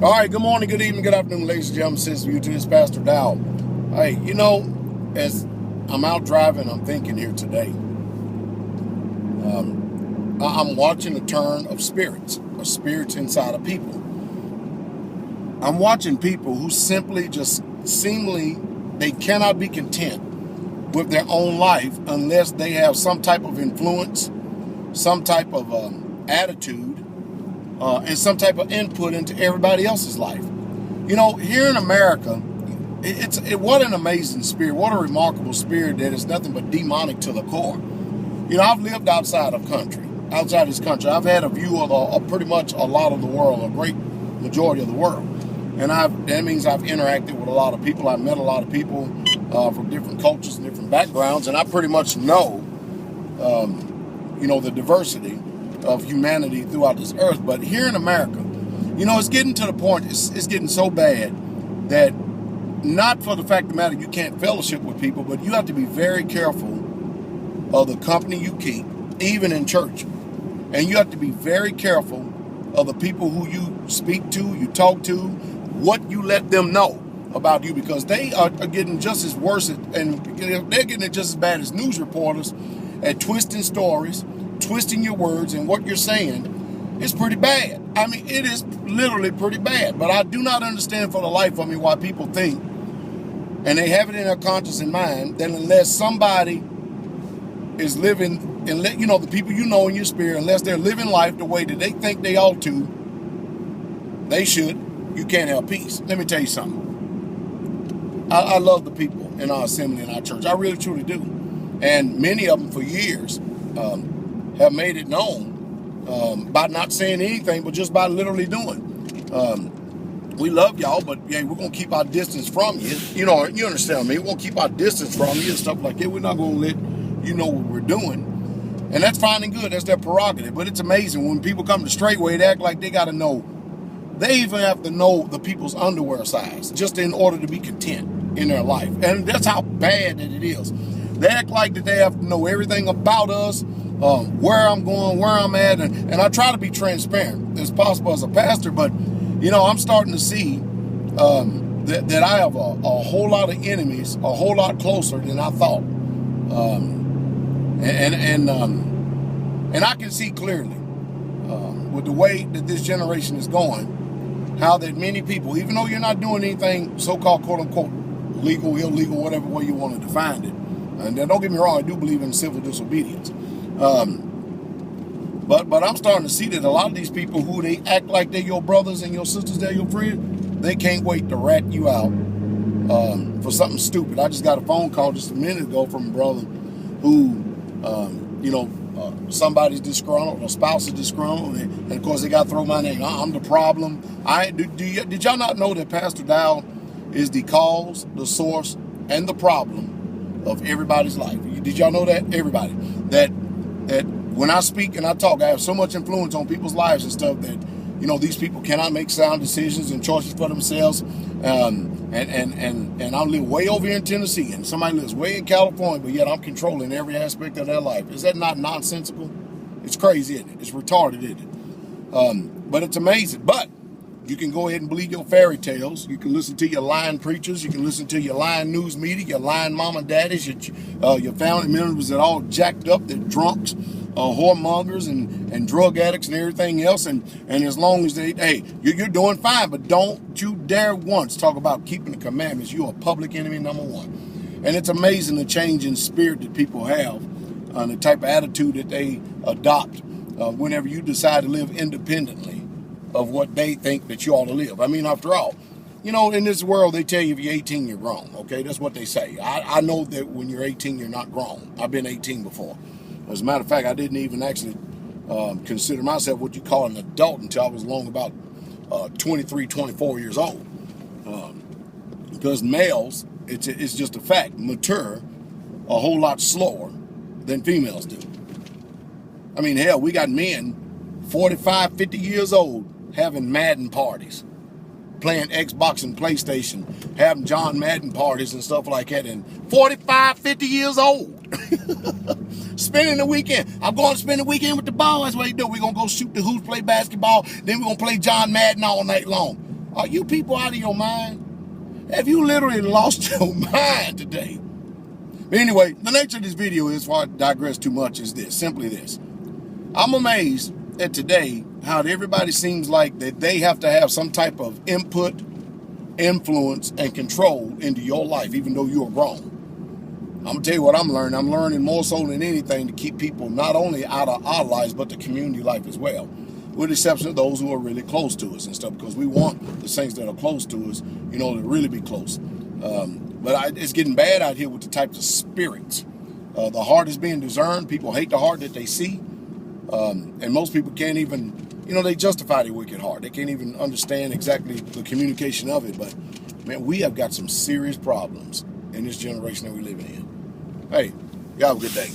All right, good morning, good evening, good afternoon, ladies and gentlemen, sisters, you too, it's Pastordowell. Hey, as I'm out driving, I'm thinking here today, I'm watching a turn of spirits inside of people. I'm watching people who simply just seemingly, they cannot be content with their own life unless they have some type of influence, some type of attitude, and some type of input into everybody else's life. Here in America, what an amazing spirit, what a remarkable spirit that is nothing but demonic to the core. I've lived outside this country. I've had a view of pretty much a lot of the world, a great majority of the world. And that means I've interacted with a lot of people. I've met a lot of people from different cultures and different backgrounds, and I pretty much know, the diversity of humanity throughout this earth. But here in America, it's getting to the point, it's getting so bad that, not for the fact of the matter you can't fellowship with people, but you have to be very careful of the company you keep, even in church. And you have to be very careful of the people who you speak to, you talk to, what you let them know about you, because they are getting just as worse, and they're getting it just as bad as news reporters at twisting stories, twisting your words, and what you're saying is pretty bad. I mean, it is literally pretty bad. But I do not understand for the life of me why people think, and they have it in their conscience and mind, that unless somebody is living, and the people in your spirit, unless they're living life the way that they think they ought to, they should, you can't have peace. Let me tell you something. I love the people in our assembly, in our church. I really, truly do. And many of them for years have made it known by not saying anything, but just by literally doing. We love y'all, but yeah, we're going to keep our distance from you. You understand me? We're going to keep our distance from you and stuff like that. We're not going to let you know what we're doing. And that's fine and good. That's their prerogative. But it's amazing when people come to Straightway, they act like they got to know. They even have to know the people's underwear size just in order to be content in their life. And that's how bad that it is. They act like that they have to know everything about us, where I'm going, where I'm at. And I try to be transparent as possible as a pastor. But, I'm starting to see that I have a whole lot of enemies, a whole lot closer than I thought. And I can see clearly with the way that this generation is going, how that many people, even though you're not doing anything so-called quote-unquote legal, illegal, whatever way you want to define it, and don't get me wrong, I do believe in civil disobedience, but I'm starting to see that a lot of these people who they act like they're your brothers and your sisters, they're your friends, they can't wait to rat you out for something stupid. I just got a phone call just a minute ago from a brother who, somebody's disgruntled, a spouse is disgruntled, and of course they got to throw my name. I'm the problem. Did y'all not know that Pastordowell is the cause, the source, and the problem of everybody's life? Did y'all know that? Everybody. That when I speak and I talk, I have so much influence on people's lives and stuff that, these people cannot make sound decisions and choices for themselves. And I live way over here in Tennessee, and somebody lives way in California, but yet I'm controlling every aspect of their life. Is that not nonsensical? It's crazy, isn't it? It's retarded, isn't it? But it's amazing. But you can go ahead and believe your fairy tales. You can listen to your lying preachers. You can listen to your lying news media, your lying mama and daddies, your family members that are all jacked up, they're drunks, whoremongers and drug addicts and everything else. And as long as you're doing fine, but don't you dare once talk about keeping the commandments. You're a public enemy number one. And it's amazing the change in spirit that people have, and the type of attitude that they adopt whenever you decide to live independently of what they think that you ought to live. I mean, after all, in this world, they tell you if you're 18, you're grown. Okay, that's what they say. I know that when you're 18, you're not grown. I've been 18 before. As a matter of fact, I didn't even actually consider myself what you call an adult until I was long about 23, 24 years old. Because males, it's just a fact, mature a whole lot slower than females do. I mean, hell, we got men 45, 50 years old having Madden parties, playing Xbox and PlayStation, having John Madden parties and stuff like that, and 45, 50 years old. Spending the weekend. I'm going to spend the weekend with the boys. What do you do? We're going to go shoot the hoops, play basketball, then we're going to play John Madden all night long. Are you people out of your mind? Have you literally lost your mind today? But anyway, the nature of this video is, before I digress too much, is this, simply this. I'm amazed at today how everybody seems like that they have to have some type of input, influence, and control into your life, even though you are grown. I'm going to tell you what I'm learning. I'm learning more so than anything to keep people not only out of our lives, but the community life as well. With the exception of those who are really close to us and stuff, because we want the saints that are close to us, you know, to really be close. But it's getting bad out here with the types of spirits. The heart is being discerned. People hate the heart that they see. And most people can't even, you know, they justify their wicked heart. They can't even understand exactly the communication of it. But, man, we have got some serious problems in this generation that we're living in. Hey, y'all have a good day.